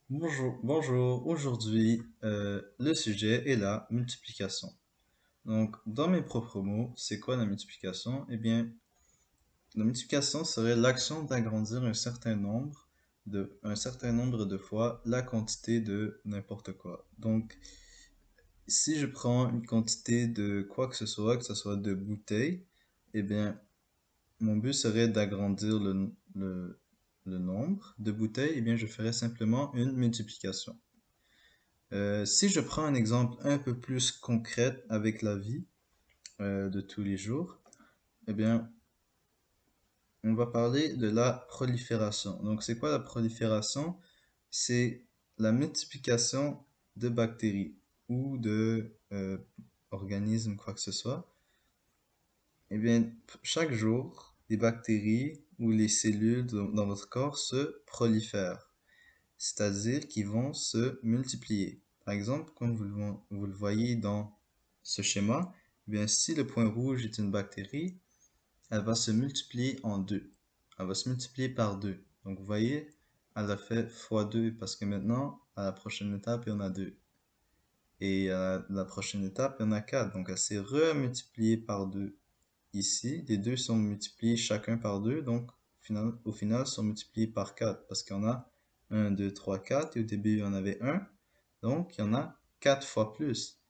Bonjour. Aujourd'hui, le sujet est la multiplication. Donc, dans mes propres mots, c'est quoi la multiplication? Eh bien, la multiplication serait l'action d'agrandir un certain nombre de fois la quantité de n'importe quoi. Donc, si je prends une quantité de quoi que ce soit de bouteilles, eh bien, mon but serait d'agrandir le nombre de bouteilles, eh bien, je ferais simplement une multiplication. Si je prends un exemple un peu plus concret avec la vie de tous les jours, eh bien, on va parler de la prolifération. Donc, c'est quoi la prolifération? C'est la multiplication de bactéries ou de organismes, quoi que ce soit. Eh bien, chaque jour, les bactéries ou les cellules dans votre corps se prolifèrent, c'est-à-dire qu'ils vont se multiplier. Par exemple, comme vous le voyez dans ce schéma, eh bien, si le point rouge est une bactérie, elle va se multiplier en deux. Elle va se multiplier par deux. Donc, vous voyez, elle a fait fois 2 parce que maintenant, à la prochaine étape, il y en a 2. Et à la prochaine étape, il y en a 4. Donc, elle s'est remultipliée par 2 ici. Les deux sont multipliés chacun par 2. Donc, au final, sont multipliés par 4 parce qu'il y en a un, 2, 3, 4. Et au début, il y en avait un. Donc, il y en a 4 fois plus.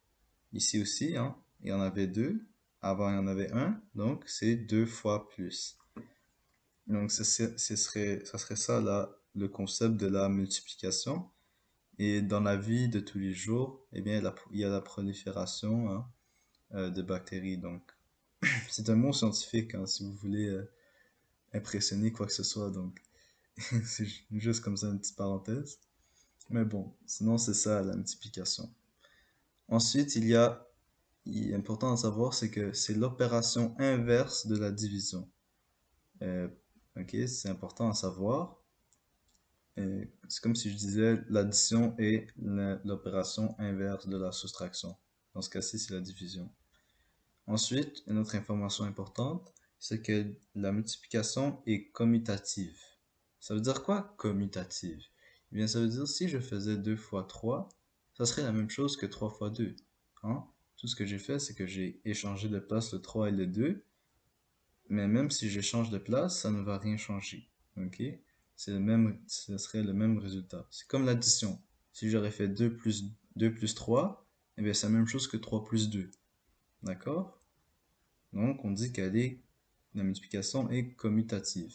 Ici aussi, hein, il y en avait 2. Avant, il y en avait un. Donc, c'est 2 fois plus. Donc, ça serait ça, là, le concept de la multiplication. Et dans la vie de tous les jours, eh bien, il y a la prolifération, hein, de bactéries. Donc, c'est un mot scientifique, hein, si vous voulez impressionner quoi que ce soit. Donc, c'est juste comme ça une petite parenthèse. Mais bon, sinon, c'est ça, la multiplication. Ensuite, il est important à savoir, c'est que c'est l'opération inverse de la division. Euh, ok, c'est important à savoir. C'est comme si je disais l'addition est l'opération inverse de la soustraction. Dans ce cas-ci, c'est la division. Ensuite, une autre information importante, c'est que la multiplication est commutative. Ça veut dire quoi, commutative? Eh bien, ça veut dire si je faisais 2 fois 3, ça serait la même chose que 3 fois 2. Hein? Tout ce que j'ai fait, c'est que j'ai échangé de place le 3 et le 2, mais même si je change de place, ça ne va rien changer. Ok? Ce serait le même résultat. C'est comme l'addition. Si j'aurais fait 2 plus 3, eh bien c'est la même chose que 3 plus 2. D'accord? Donc on dit la multiplication est commutative.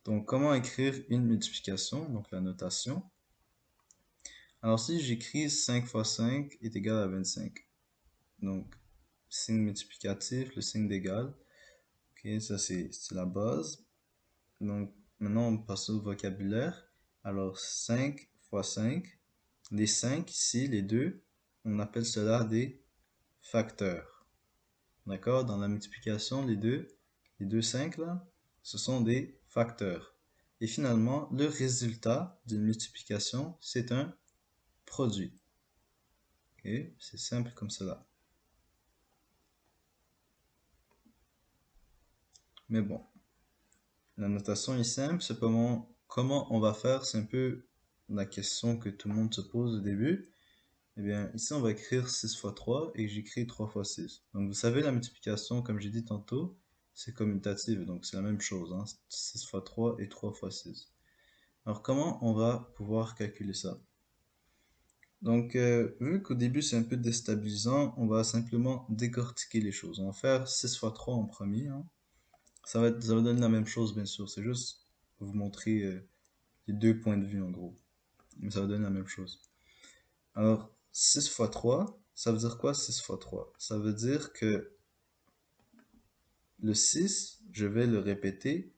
Donc comment écrire une multiplication? Donc la notation. Alors si j'écris 5 fois 5 est égal à 25. Donc signe multiplicatif, le signe d'égal. Ok, ça c'est la base. Donc, maintenant, on passe au vocabulaire. Alors, 5 fois 5. Les 5 ici, les deux, on appelle cela des facteurs. D'accord? Dans la multiplication, les deux 5 là, ce sont des facteurs. Et finalement, le résultat d'une multiplication, c'est un produit. Ok? C'est simple comme cela. Mais bon, la notation est simple. C'est comment on va faire. C'est un peu la question que tout le monde se pose au début. Eh bien, ici, on va écrire 6 fois 3 et j'écris 3 fois 6. Donc, vous savez, la multiplication, comme j'ai dit tantôt, c'est commutatif. Donc, c'est la même chose, hein, 6 fois 3 et 3 fois 6. Alors, comment on va pouvoir calculer ça? Donc, vu qu'au début, c'est un peu déstabilisant, on va simplement décortiquer les choses. On va faire 6 fois 3 en premier, hein. Ça va donner la même chose, bien sûr. C'est juste vous montrer les deux points de vue, en gros. Mais ça va donner la même chose. Alors, 6 fois 3, ça veut dire quoi 6 fois 3? Ça veut dire que le 6, je vais le répéter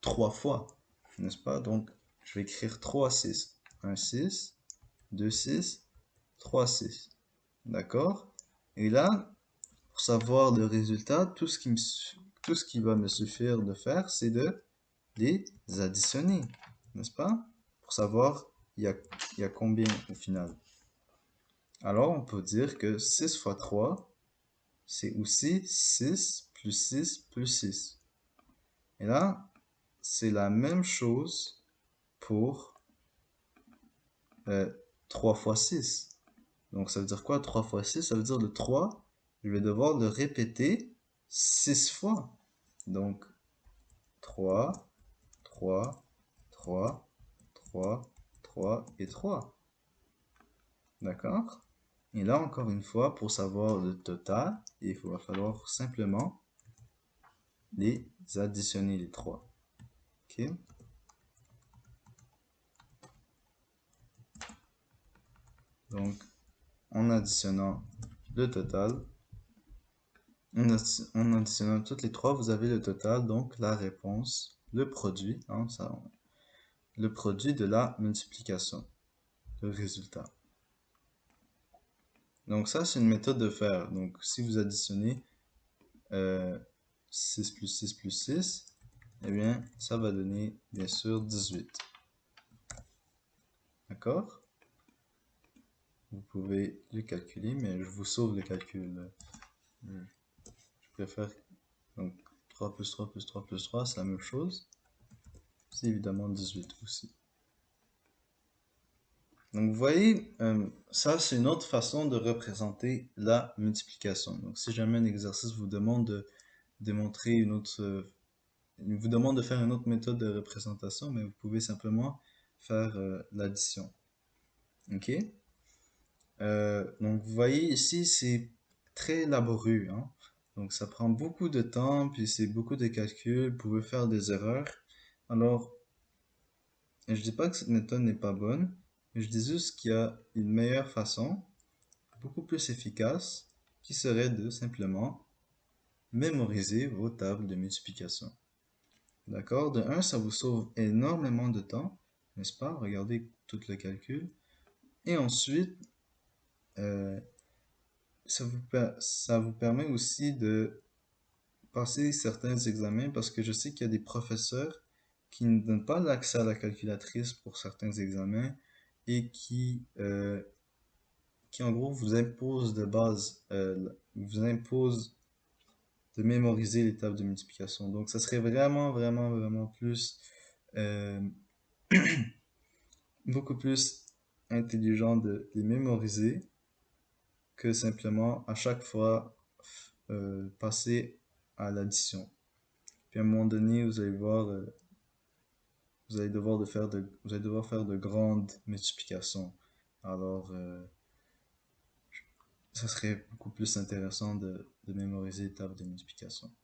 3 fois, n'est-ce pas? Donc, je vais écrire 3 6. 1 6, 2 6, 3 6. D'accord? Et là, pour savoir le résultat, tout ce qui va me suffire de faire, c'est de les additionner, n'est-ce pas? Pour savoir il y a combien au final. Alors, on peut dire que 6 fois 3, c'est aussi 6 plus 6 plus 6. Et là, c'est la même chose pour 3 fois 6. Donc ça veut dire quoi 3 fois 6? Ça veut dire le 3, je vais devoir le répéter 6 fois. Donc 3, 3, 3, 3, 3 et 3. D'accord? Et là, encore une fois, pour savoir le total, il va falloir simplement les additionner les 3. OK? Donc, en additionnant le total, en additionnant toutes les 3, vous avez le total, donc la réponse, le produit, hein, le produit de la multiplication, le résultat. Donc ça, c'est une méthode de faire. Donc si vous additionnez 6 plus 6 plus 6, eh bien, ça va donner, bien sûr, 18. D'accord? Vous pouvez le calculer, mais je vous sauve le calcul. Je préfère, donc 3 plus 3 plus 3 plus 3, c'est la même chose. C'est évidemment 18 aussi. Donc vous voyez, ça c'est une autre façon de représenter la multiplication. Donc si jamais un exercice vous demande de démontrer une autre, il vous demande de faire une autre méthode de représentation, mais vous pouvez simplement faire l'addition. Ok? Donc vous voyez ici, c'est très laborieux, hein. Donc ça prend beaucoup de temps, puis c'est beaucoup de calculs, vous pouvez faire des erreurs. Alors, je dis pas que cette méthode n'est pas bonne, mais je dis juste qu'il y a une meilleure façon, beaucoup plus efficace, qui serait de simplement mémoriser vos tables de multiplication. D'accord? De un, ça vous sauve énormément de temps, n'est-ce pas? Regardez tout le calcul. Et ensuite, euh, ça vous permet aussi de passer certains examens parce que je sais qu'il y a des professeurs qui ne donnent pas l'accès à la calculatrice pour certains examens et qui en gros vous imposent de base, vous imposent de mémoriser les tables de multiplication. Donc ça serait vraiment, vraiment, vraiment plus euh, beaucoup plus intelligent de les mémoriser que simplement à chaque fois passer à l'addition. Puis à un moment donné, vous allez voir, vous allez devoir faire de grandes multiplications. Alors, ça serait beaucoup plus intéressant de mémoriser les tables de multiplication.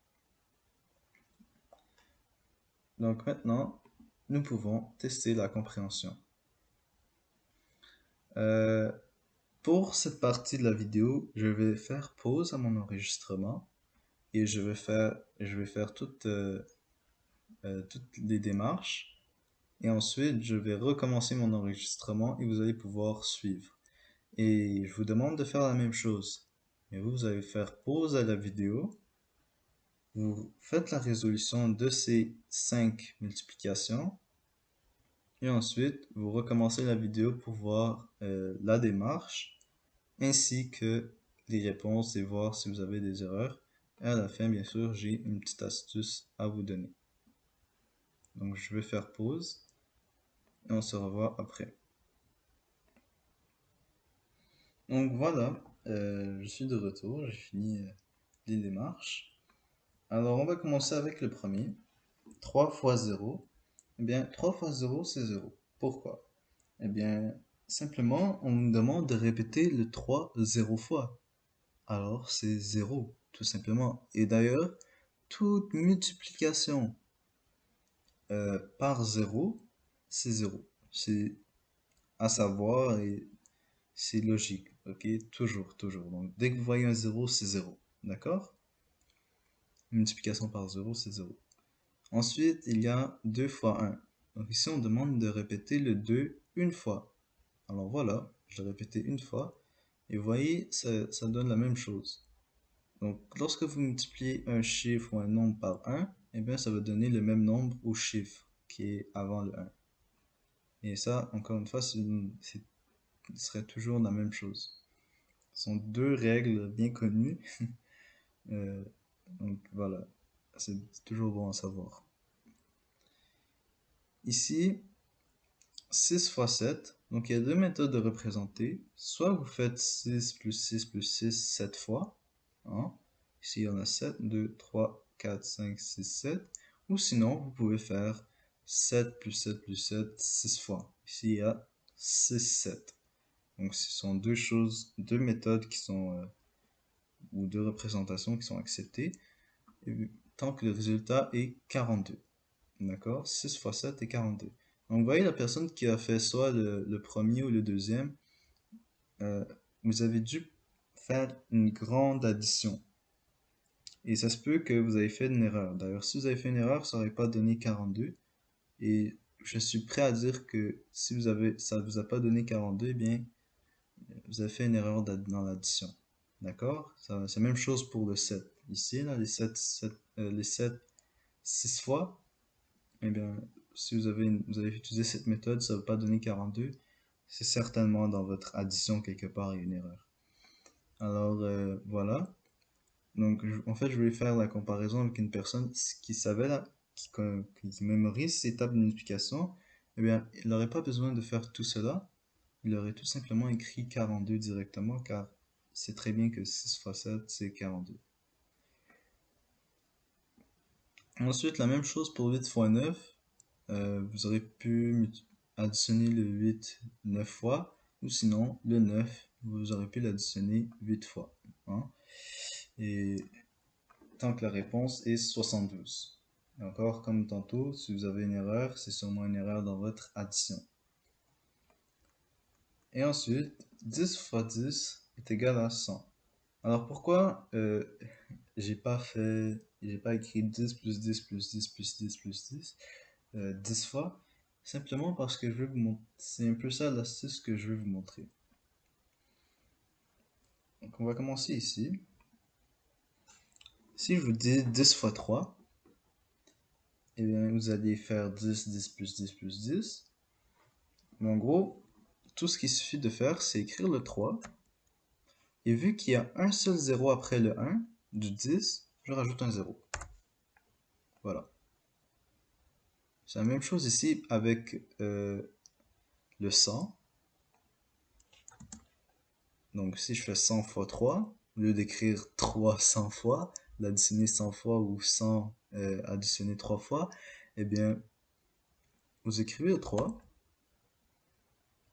Donc maintenant, nous pouvons tester la compréhension. Euh, Pour cette partie de la vidéo, je vais faire pause à mon enregistrement et je vais faire toutes les démarches. Et ensuite, je vais recommencer mon enregistrement et vous allez pouvoir suivre. Et je vous demande de faire la même chose. Et vous allez faire pause à la vidéo. Vous faites la résolution de ces 5 multiplications. Et ensuite, vous recommencez la vidéo pour voir la démarche ainsi que les réponses et voir si vous avez des erreurs. Et à la fin, bien sûr, j'ai une petite astuce à vous donner. Donc, je vais faire pause et on se revoit après. Donc voilà, je suis de retour, j'ai fini les démarches. Alors, on va commencer avec le premier. 3 fois 0. Eh bien, 3 fois 0, c'est 0. Pourquoi? Eh bien, simplement, on nous demande de répéter le 3 0 fois. Alors, c'est 0, tout simplement. Et d'ailleurs, toute multiplication par 0, c'est 0. C'est à savoir et c'est logique. Ok? Toujours, toujours. Donc, dès que vous voyez un 0, c'est 0. D'accord? Multiplication par 0, c'est 0. Ensuite, il y a 2 fois 1. Donc ici, on demande de répéter le 2 une fois. Alors voilà, je l'ai répété une fois. Et vous voyez, ça donne la même chose. Donc, lorsque vous multipliez un chiffre ou un nombre par 1, eh bien, ça va donner le même nombre au chiffre qui est avant le 1. Et ça, encore une fois, ce serait toujours la même chose. Ce sont deux règles bien connues. Euh, donc voilà, c'est toujours bon à savoir. Ici, 6 fois 7. Donc, il y a deux méthodes de représenter. Soit vous faites 6 plus 6 plus 6 7 fois. Hein? Ici, il y en a 7, 2, 3, 4, 5, 6, 7. Ou sinon, vous pouvez faire 7 plus 7 plus 7, 6 fois. Ici, il y a 6, 7. Donc, ce sont deux choses, deux méthodes qui sont, ou deux représentations qui sont acceptées, tant que le résultat est 42. D'accord? 6 fois 7 est 42. Donc, vous voyez la personne qui a fait soit le premier ou le deuxième, euh, vous avez dû faire une grande addition. Et ça se peut que vous avez fait une erreur. D'ailleurs, si vous avez fait une erreur, ça n'aurait pas donné 42. Et je suis prêt à dire que si ça ne vous a pas donné 42, eh bien, vous avez fait une erreur dans l'addition. D'accord? C'est la même chose pour le 7. Ici, là, les 7 6 fois, eh bien, si vous avez utilisé cette méthode, ça ne va pas donner 42. C'est certainement dans votre addition quelque part, il y a une erreur. Alors, voilà. Donc, en fait, je voulais faire la comparaison avec une personne qui savait, là, qui mémorise ses tables de multiplication. Eh bien, il n'aurait pas besoin de faire tout cela. Il aurait tout simplement écrit 42 directement, car c'est très bien que 6 fois 7, c'est 42. Ensuite, la même chose pour 8 fois 9. Vous aurez pu additionner le 8 9 fois, ou sinon le 9, vous aurez pu l'additionner 8 fois. Hein? Et tant que la réponse est 72. Et encore comme tantôt, si vous avez une erreur, c'est sûrement une erreur dans votre addition. Et ensuite, 10 fois 10 est égal à 100. Alors pourquoi j'ai pas écrit 10 plus 10 plus 10 plus 10 plus 10 10 fois? Simplement parce que je veux vous montrer, c'est un peu ça l'astuce que je veux vous montrer. Donc on va commencer ici. Si je vous dis 10 fois 3, eh bien vous allez faire 10, 10 plus 10 plus 10. Mais en gros, tout ce qu'il suffit de faire, c'est écrire le 3. Et vu qu'il y a un seul 0 après le 1 du 10, je rajoute un 0. Voilà. C'est la même chose ici avec le 100. Donc si je fais 100 fois 3, au lieu d'écrire 300 fois, l'additionner 100 fois ou 100 additionner 3 fois, eh bien, vous écrivez le 3.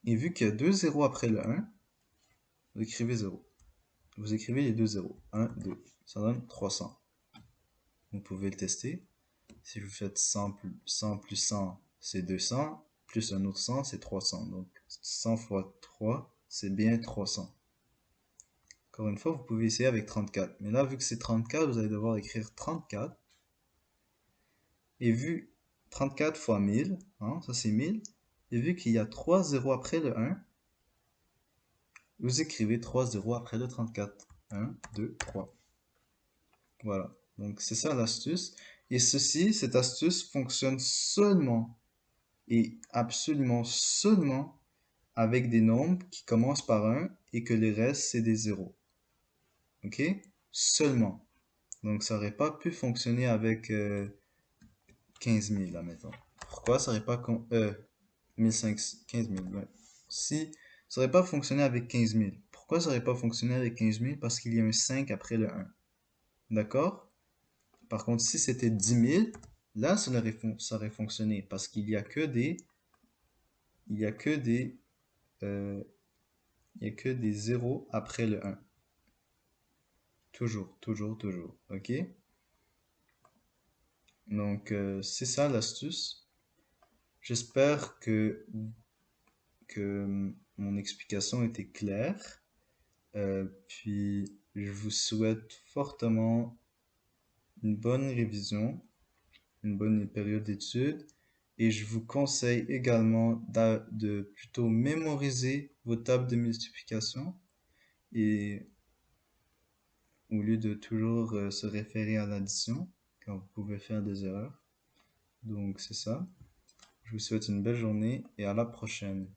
Et vu qu'il y a deux zéros après le 1, vous écrivez 0. Vous écrivez les deux zéros. 1, 2. Ça donne 300. Vous pouvez le tester. Si vous faites 100 plus 100, c'est 200. Plus un autre 100, c'est 300. Donc 100 fois 3, c'est bien 300. Encore une fois, vous pouvez essayer avec 34. Mais là, vu que c'est 34, vous allez devoir écrire 34. Et vu 34 fois 1000, hein, ça c'est 1000. Et vu qu'il y a 3 zéros après le 1, vous écrivez 3 zéros après le 34. 1, 2, 3. Voilà. Donc c'est ça l'astuce. Et cette astuce fonctionne seulement et absolument seulement avec des nombres qui commencent par 1 et que les restes c'est des zéros. Ok? Seulement. Donc ça n'aurait pas pu fonctionner avec 15 000 là maintenant. Pourquoi ça n'aurait pas 15 000, ouais. Si ça n'aurait pas fonctionné avec 15 000. Pourquoi ça n'aurait pas fonctionné avec 15 000? Parce qu'il y a un 5 après le 1. D'accord? Par contre, si c'était 10 000, là, ça aurait fonctionné parce qu'il y a que des, il y a que des, euh, il y a que des zéros après le 1. Toujours, toujours, toujours. Ok? Donc, c'est ça l'astuce. J'espère que mon explication était claire. Puis, je vous souhaite fortement une bonne révision, une bonne période d'études. Et je vous conseille également de plutôt mémoriser vos tables de multiplication et au lieu de toujours se référer à l'addition, car vous pouvez faire des erreurs. Donc c'est ça. Je vous souhaite une belle journée et à la prochaine.